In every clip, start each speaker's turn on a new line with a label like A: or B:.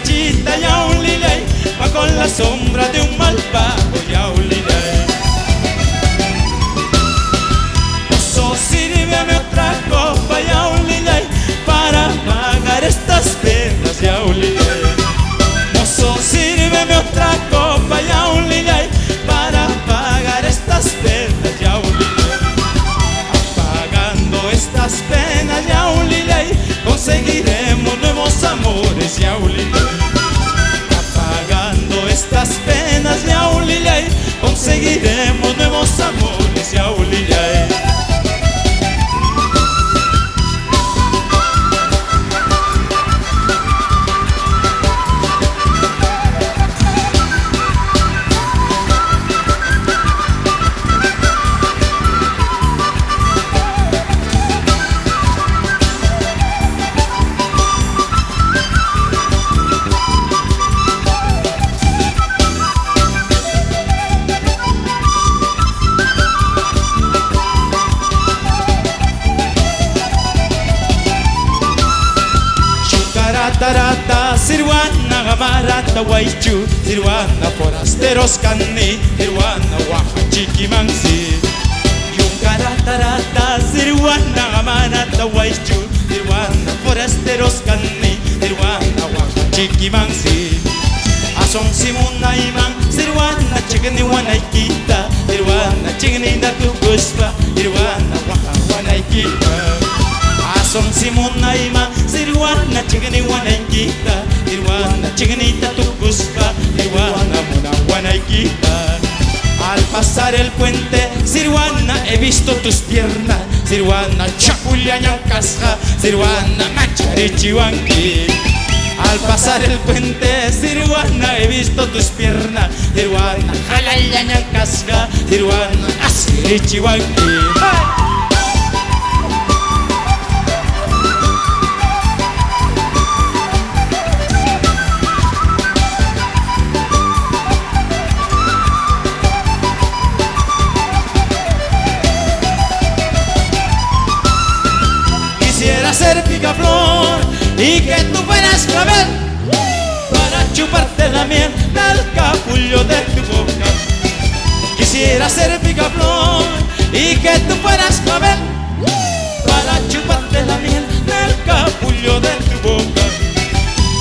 A: muchachita yaulilay, bajo la sombra de un malvado yaulilay. Mozo, sírveme otra copa yaulilay, para pagar estas penas yaulilay. Mozo, sírveme otra copa yaulilay, para pagar estas penas yaulilay. Apagando estas penas yaulilay, conseguiremos nuevos amores yaulilay. Apagando estas penas yaulilay, conseguiremos nuevos amores yaulilay. Tarata, Sirwana, Gamarata, Waichu, Sirwana, Forasteros, Cani, Sirwana, Waja, Chiquimansi. Yunkaratarata, Sirwana, Gamarata, Waichu, Sirwana, Forasteros, Cani, Sirwana, Waja, Chiquimansi. Ason Simuna Iman, Sirwana, Chigani, Wanaikita, Sirwana, Chigani, Natuguspa, Sirwana, Waja, Wanaikita. Ason Simuna Iman, Sirwana, Chigani, Wanaikita, Sirwana, Chiganita, Tucuspa, Sirwana, Muna, Wanaikita. Al pasar el puente, Sirwana, he visto tus piernas, Sirwana, Chapuliaña, Casja, Sirwana, Macharichihuanqui. Al pasar el puente, Sirwana, he visto tus piernas, Sirwana, Jalayaña, Casja, Sirwana, Asirichihuanqui. Quisiera ser picaflor y que tú fueras clavel, para chuparte la miel del capullo de tu boca. Quisiera ser picaflor y que tú fueras clavel, para chuparte la miel del capullo de tu boca.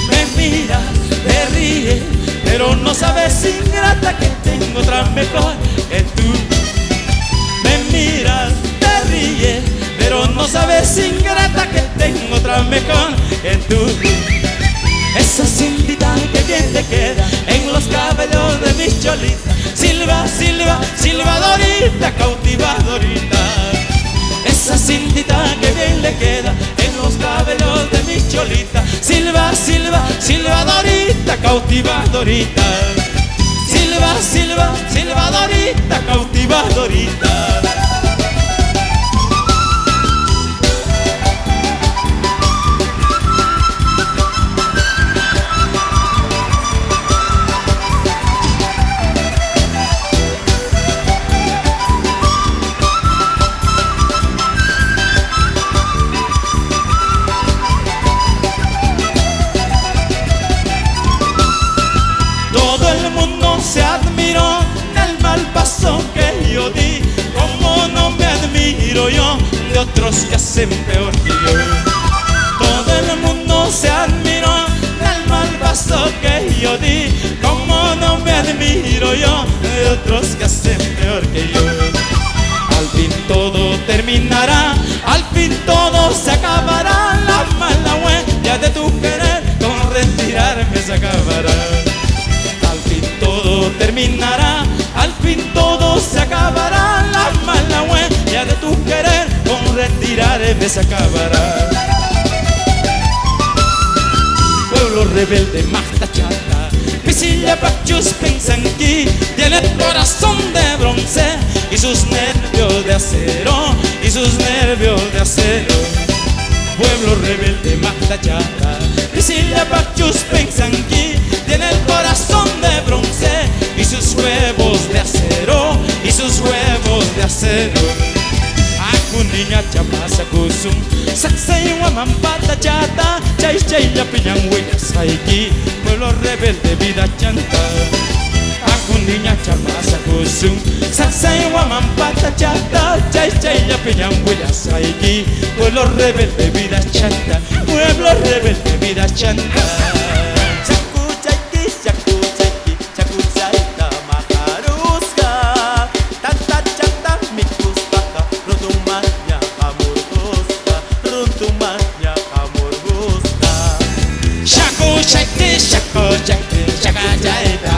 A: Me miras, te ríes, pero no sabes, ingrata, que tengo otra mejor que tú. Me miras, te ríes, pero no sabes, ingrata, que tengo otra mejor que tú. Esa cintita que bien te queda en los cabellos de mi cholita, silba, silba, silbadorita, cautivadorita. Esa cintita que bien le queda en los cabellos de mi cholita, silba, silba, silbadorita, cautivadorita. Silba, silba, silbadorita, cautivadorita. Todo el mundo se admiró del mal paso que yo di. Como no me admiro yo de otros que hacen peor que yo. Todo el mundo se admiró del mal paso que yo di. Como no me admiro yo de otros que hacen peor que yo. Al fin todo terminará, al fin todo se acabará. La mala huella de tu querer con retirarme se acabará. Todo terminará, al fin todo se acabará. La mala huella de tu querer con retirarme se acabará. Pueblo rebelde, Machtachata, Pisilla, Pachus, Pensanqui, tiene el corazón de bronce y sus nervios de acero, y sus nervios de acero. Pueblo rebelde, Machtachata, Pisilla, Pachus, Pensanqui, tiene el corazón de bronce y sus huevos de acero, y sus huevos de acero. Aku niña chamasa kusum, Saksay waman pata chata, chay chay la piñan huella saiki, pueblo rebelde vida chanta. Niña chamasa kusum Saksay waman pata chata Chay chay la piñan huella saiki pueblo rebelde vida chanta pueblo rebelde vida chanta Chaku chaiki, chaku chaiki Chaku chaita maharuska Tanta chata mikuspaka Runtumanya kamurgusta Runtumanya kamurgusta Chaku chaiki, chaku chaiki Chaka chaita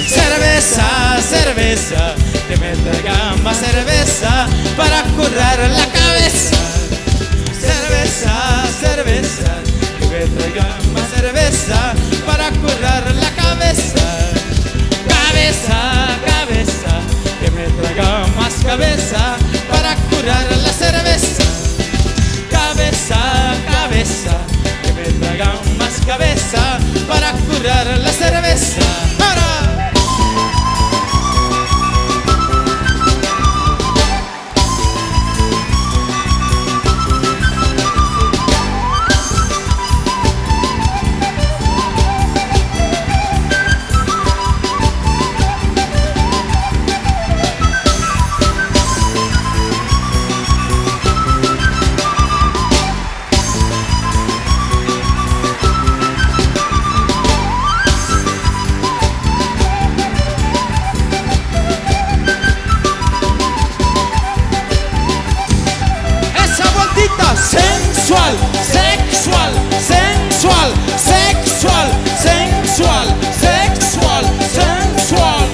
A: cerveza, cerveza, te me traigan más cerveza para curar la cabeza. Cerveza, cerveza, te me traigan más cerveza para curar la cabeza. Cabeza, cabeza, que me traigan más cabeza para curar la cerveza. Cabeza, cabeza, que me traigan más cabeza para curar la cerveza. ¡Para! Sensual, sexual, sensual, sexual, sensual, sexual, sensual.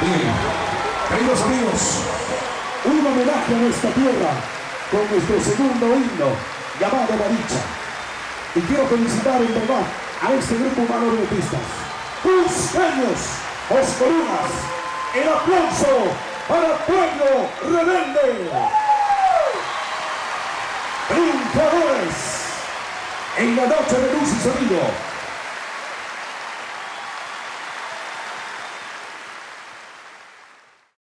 B: Bien, queridos amigos, un homenaje a nuestra tierra con nuestro segundo himno llamado La Dicha. Y quiero felicitar en verdad a este grupo humano de artistas. Cusqueños, Oscorunas, el aplauso para Pueblo Rebelde. Triunfadores en la noche de luz y sonido.